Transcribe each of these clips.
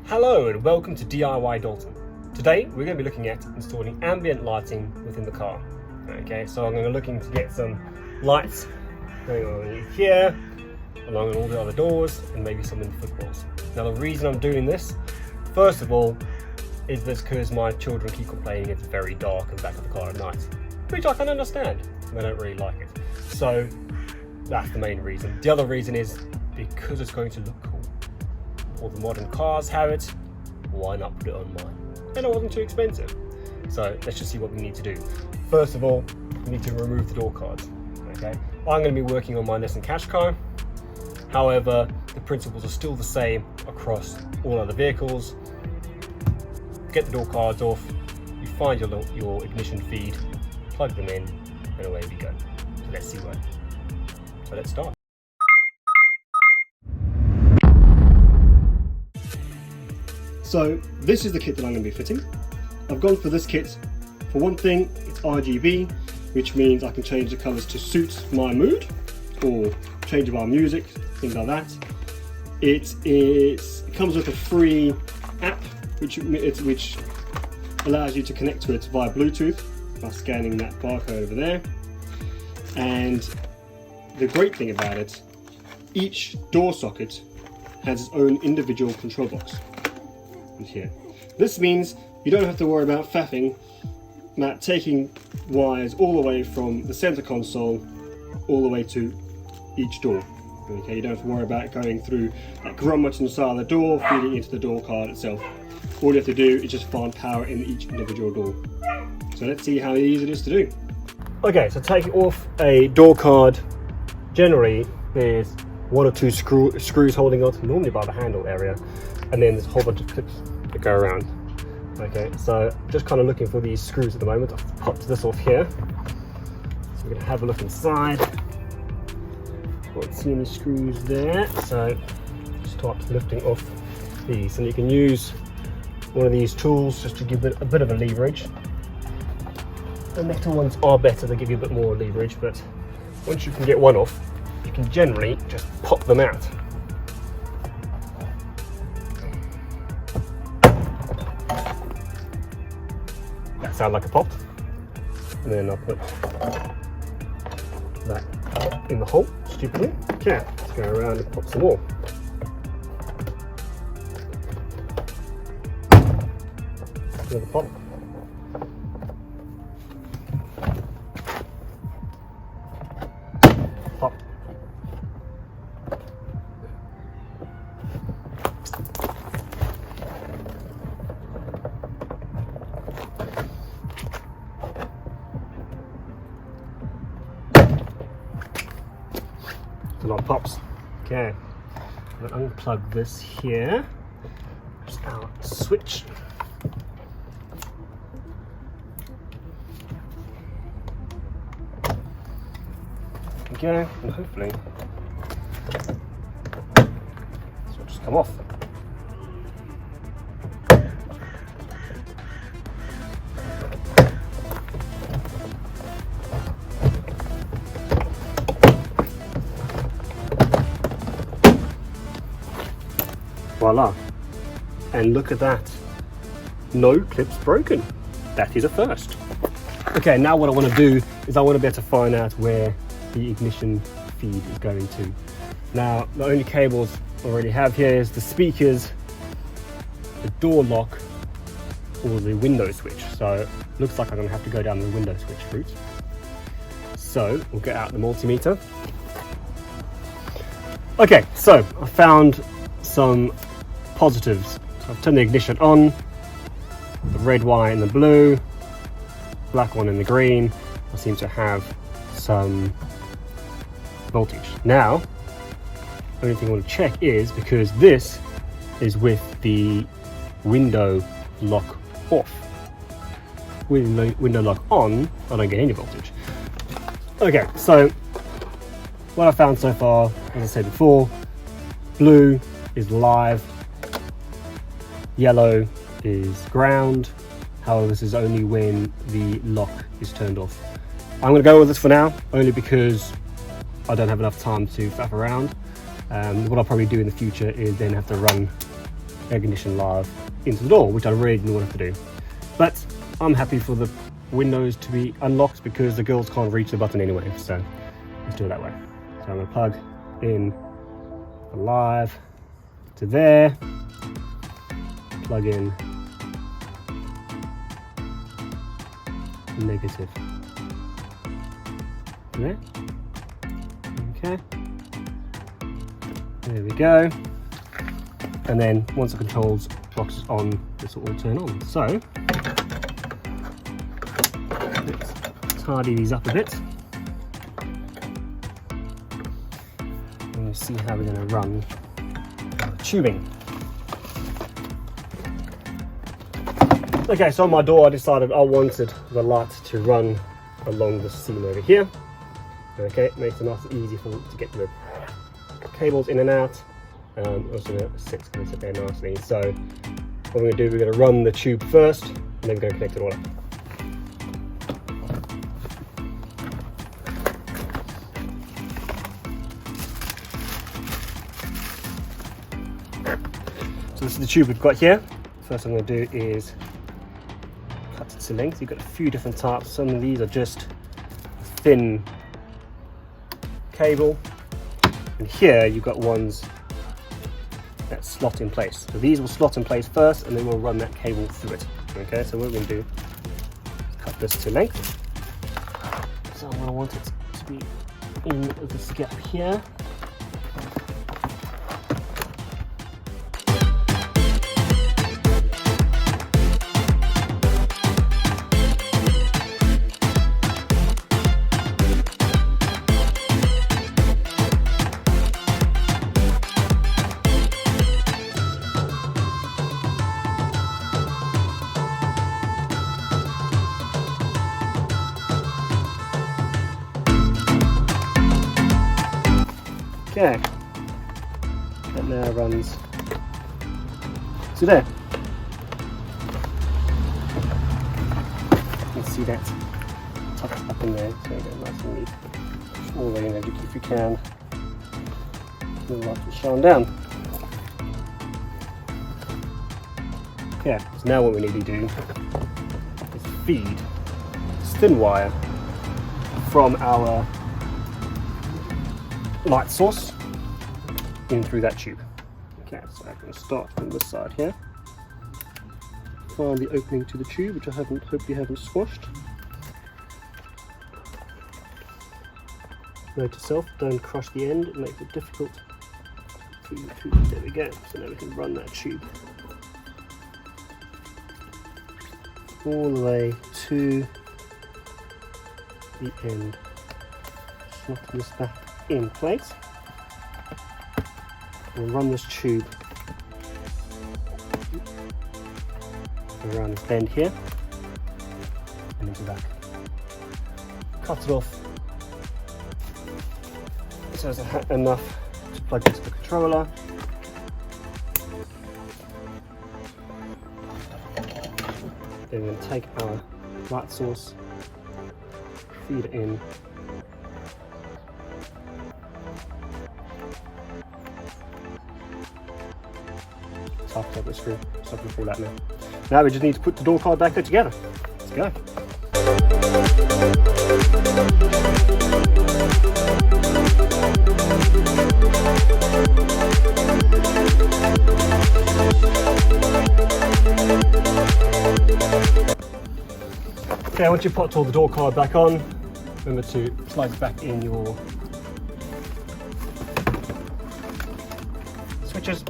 Hello and welcome to DIY-Dalton. Today we're going to be looking at installing ambient lighting within the car. Okay, so I'm going to be looking to get some lights going on here, along all the other doors, and maybe some in the footwells. Now the reason I'm doing this, first of all, is because my children keep complaining it's very dark in the back of the car at night, which I can understand. They don't really like it. So that's the main reason. The other reason is because it's going to look cool. All the modern cars have it, why not put it on mine? And it wasn't too expensive. So let's just see what we need to do. First of all, we need to remove the door cards. Okay, I'm going to be working on my Nissan Qashqai. However, the principles are still the same across all other vehicles. Get the door cards off, you find your ignition feed, plug them in, and away we go. So let's see what. So let's start. So this is the kit that I'm going to be fitting. I've gone for this kit. For one thing, it's RGB, which means I can change the colours to suit my mood, or change our music, things like that. It comes with a free app, which allows you to connect to it via Bluetooth by scanning that barcode over there. And the great thing about it, each door socket has its own individual control box. Here. This means you don't have to worry about faffing, taking wires all the way from the center console all the way to each door. Okay, you don't have to worry about going through that grommet on the side of the door, feeding into the door card itself. All you have to do is just find power in each individual door. So let's see how easy it is to do. Okay, so taking off a door card, generally there's one or two screws holding on, normally by the handle area, and then there's a whole bunch of clips that go around. Okay, so just kind of looking for these screws at the moment. I've popped this off here. So we're going to have a look inside. Can't see any screws there, so start lifting off these. And you can use one of these tools just to give it a bit of a leverage. The metal ones are better, they give you a bit more leverage, but once you can get one off, you can generally just pop them out. That sounds like a pop. And then I'll put that in the hole, stupidly. Okay, let's go around and pop some more. Another pop. Pop. A lot of pops. Okay, I'm going to unplug this here. Just our switch. Okay, and hopefully this will just come off. Voila, and look at that, no clips broken. That is a first. Okay, now what I want to do is I want to be able to find out where the ignition feed is going to. Now the only cables I already have here is the speakers, the door lock, or the window switch. So looks like I'm going to have to go down the window switch route. So we'll get out the multimeter. Okay, so I found some positives. So I've turned the ignition on, the red wire in the blue, black one in the green. I seem to have some voltage. Now, the only thing I want to check is, because this is with the window lock off. With the window lock on, I don't get any voltage. Okay, so what I found so far, as I said before, blue is live, yellow is ground. However, this is only when the lock is turned off. I'm going to go with this for now, only because I don't have enough time to faff around. What I'll probably do in the future is then have to run air condition live into the door, which I really didn't want to do. But I'm happy for the windows to be unlocked because the girls can't reach the button anyway, so let's do it that way. So I'm going to plug in the live to there, plug in negative there. Okay, there we go. And then once the controls box is on, this will all turn on. So let's tidy these up a bit. And see how we're going to run tubing. Okay, so on my door I decided I wanted the light to run along the seam over here. Okay, it makes it nice and easy to get the cables in and out. Also the it's going to sit there nicely. So what we're going to do, we're going to run the tube first and then we're going to connect it all up. So this is the tube we've got here. First I'm going to do is cut it to length. You've got a few different types. Some of these are just thin cable, and here you've got ones that slot in place. So these will slot in place first and then we'll run that cable through it. Okay, so what we're going to do is cut this to length. So I want it to be in this gap here. Okay, that now runs to there. You can see that tucked up in there, so you get nice and neat. All the way in if you can. The light will shine down. Okay, so now what we need to do is feed this thin wire from our light source in through that tube. Okay, so I'm going to start from this side here. Find the opening to the tube, which I hopefully haven't squashed. Note to self, don't crush the end, it makes it difficult. There we go, so now we can run that tube all the way to the end. Snap this back in place. We'll run this tube around this bend here and into that. Cut it off so it's enough to plug into the controller. Then we're going to take our light source, feed it in. Tighten up the screw so I can pull that now. Now we just need to put the door card back there together. Let's go. Okay, once you've popped all the door card back on, remember to plug back in your switches.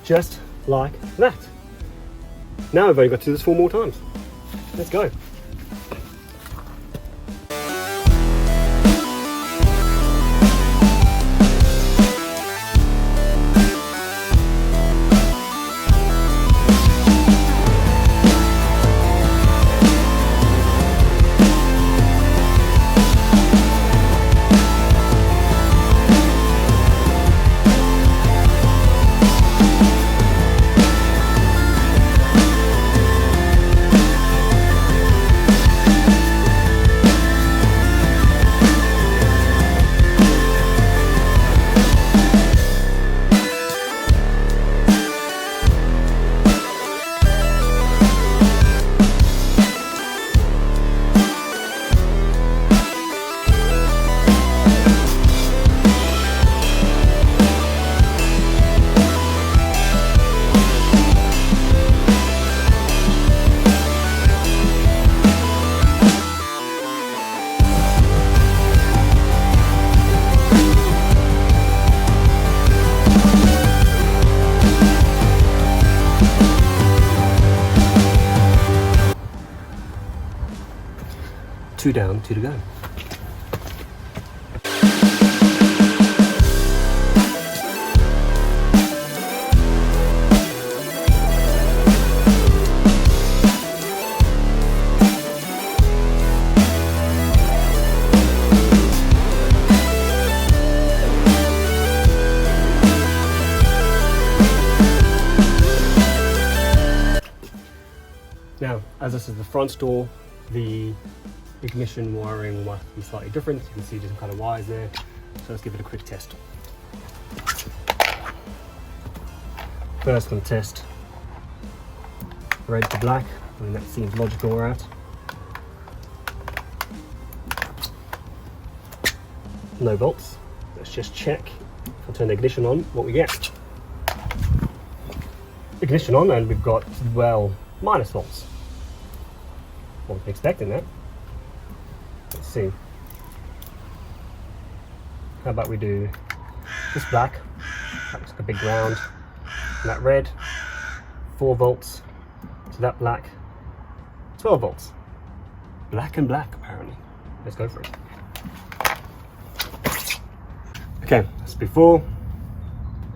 Just like that. Now I've only got to do this 4 more times. Let's go. 2 down, 2 to go. Now, as this is the front door, the ignition wiring might be slightly different. You can see different kind of wires there. So let's give it a quick test. First, going to test red to black. I mean, that seems logical, right? No volts. Let's just check. If I turn the ignition on, what we get. Ignition on, and we've got, well, minus volts. Wasn't expecting that. Let's see. How about we do this black? That looks like a big ground. And that red, 4 volts. So that black, 12 volts. Black and black, apparently. Let's go for it. Okay, as before,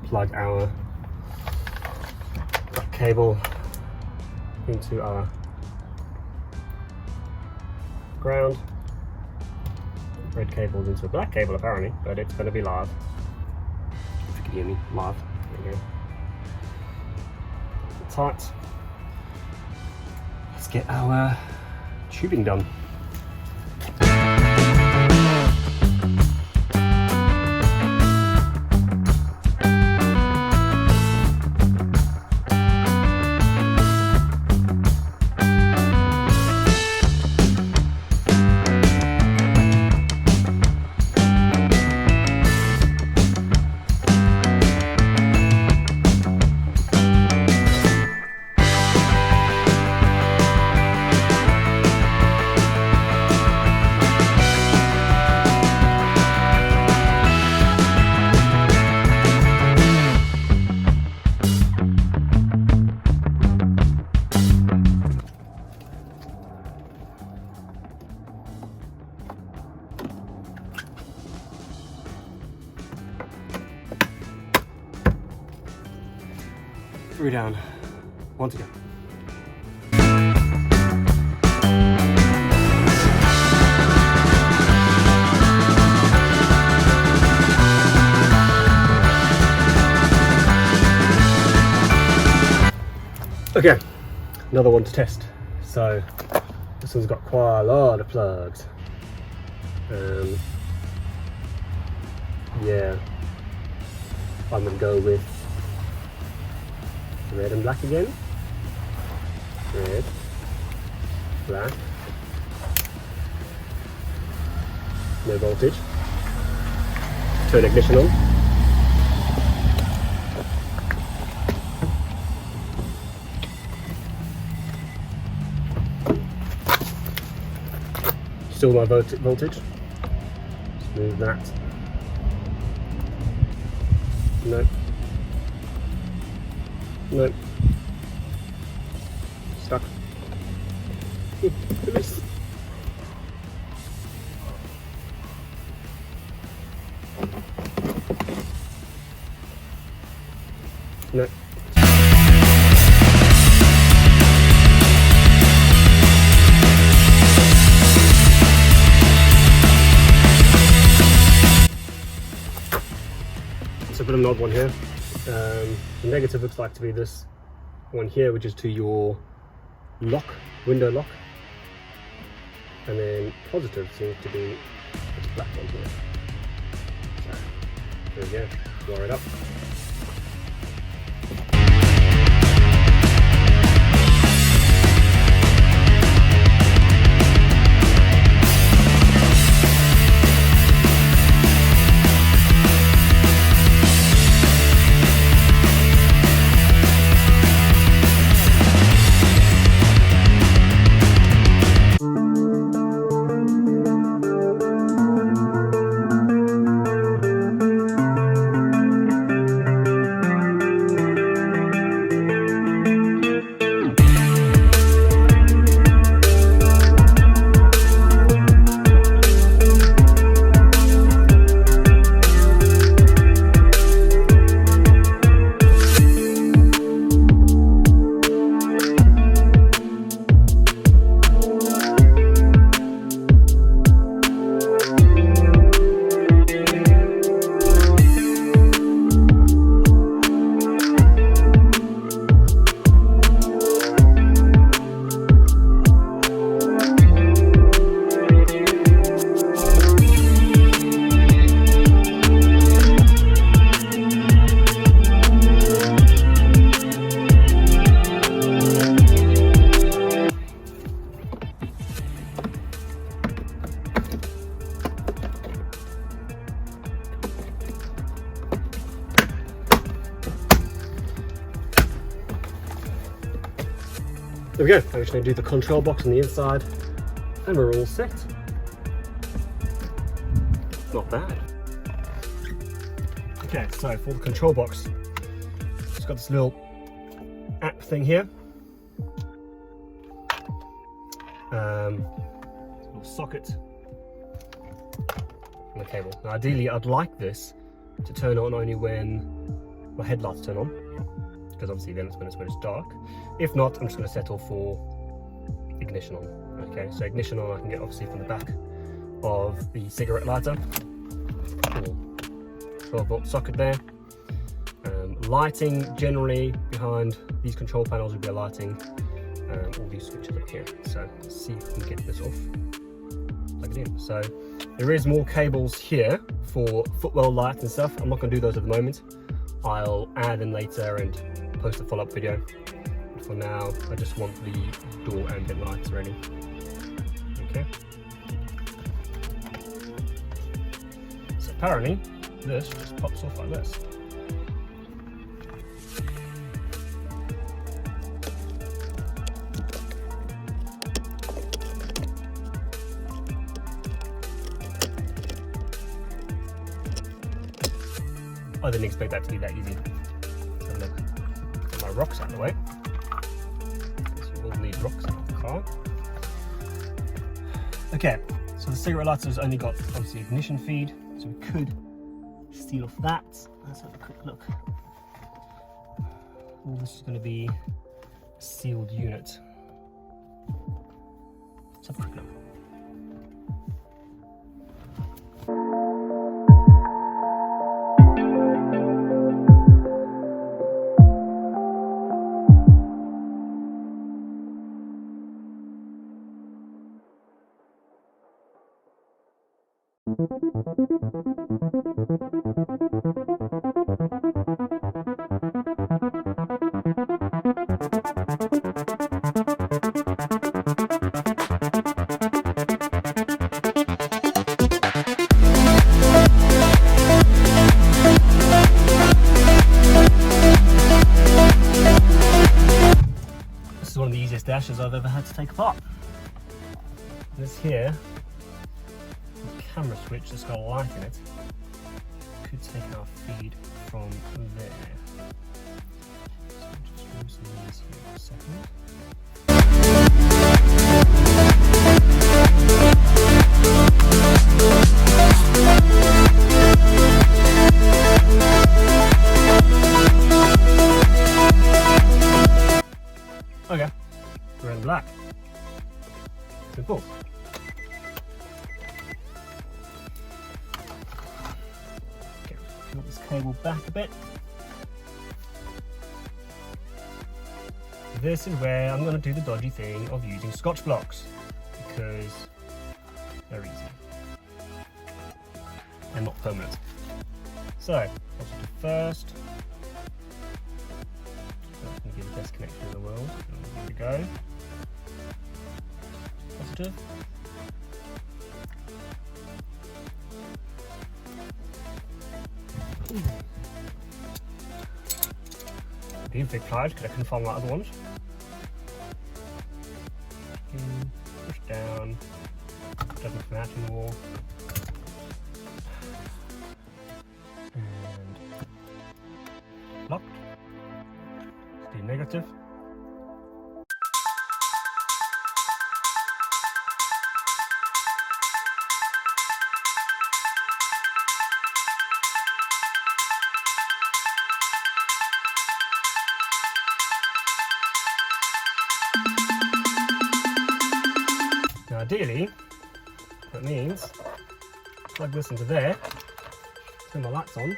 plug our black cable into our ground. Red cable's into a black cable apparently, but it's going to be live. If you can hear me, live. There you go. Tight. Let's get our tubing done. Three down, 1 to go. Okay, another one to test. So this one's got quite a lot of plugs. Yeah, I'm gonna go with red and black again. Red, black. No voltage. Turn ignition on. Still my voltage. Just move that. No. No. Stuck. Release. No. It's a bit of an odd one here. The negative looks like to be this one here, which is to your lock, window lock, and then positive seems to be this black one here. So there we go, wire it up. we go. I'm just going to do the control box on the inside, and we're all set. Not bad. Okay, so for the control box, it's got this little app thing here. Little socket and the cable. Now ideally I'd like this to turn on only when my headlights turn on, because obviously then it's when it's dark. If not, I'm just going to settle for ignition on. Okay, so ignition on I can get obviously from the back of the cigarette lighter. 12-volt socket there. Lighting generally behind these control panels will be a lighting. All these switches up here. So let's see if we can get this off. Plug it in. So there is more cables here for footwell lights and stuff. I'm not going to do those at the moment. I'll add them later and post a follow-up video. But for now, I just want the door ambient lights ready. Okay. So apparently, this just pops off like this. I didn't expect that to be that easy. So look, get my rocks out of the way. So we'll need rocks out of the car. Okay, so the cigarette lighter has only got obviously ignition feed, so we could steal off that. Let's have a quick look. All this is going to be a sealed unit. Let's have a quick look. This is one of the easiest dashes I've ever had to take apart. This here, the camera switch that's got a light in it, could take our feed from there. So I'll just remove some of these here for a second. Okay, we're in black. Simple. Okay, peel this cable back a bit. This is where I'm going to do the dodgy thing of using Scotch blocks, because they're easy and not permanent. So, positive first. That's going to be the best connection in the world. Here we go. Positive. Being big pliers because I couldn't find my other ones. Push down. Doesn't come out anymore. And locked. Let's do negative. Now ideally, that means plug this into there, turn my lights on.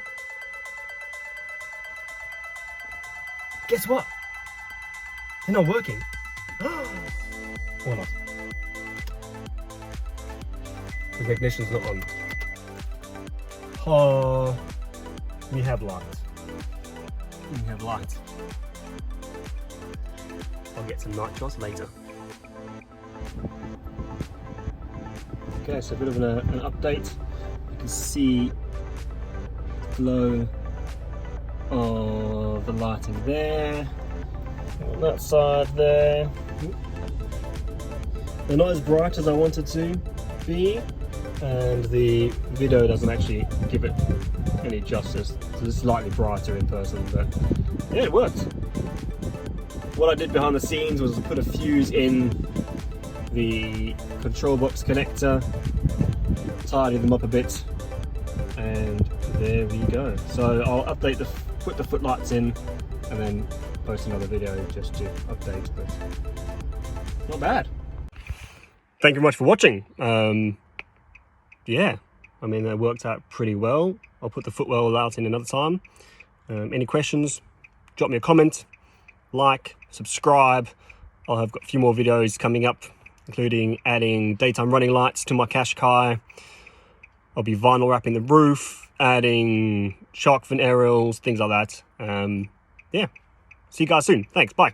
Guess what? They're not working. Or not. Because the ignition's not on. Oh, we have light. We have light. I'll get some nitros later. Okay, so a bit of an update. You can see the glow of the lighting there, on that side there. They're not as bright as I wanted to be, and the video doesn't actually give it any justice. So it's slightly brighter in person, but yeah, it worked. What I did behind the scenes was to put a fuse in the control box connector, tidy them up a bit, and there we go. So I'll update put the footlights in and then post another video just to update, but not bad. Thank you very much for watching. Yeah, I mean, that worked out pretty well. I'll put the footwell out in another time. Any questions, drop me a comment, like, subscribe. I'll have got a few more videos coming up, including adding daytime running lights to my Qashqai. I'll be vinyl wrapping the roof, adding shark fin aerials, things like that. Yeah, see you guys soon. Thanks, bye.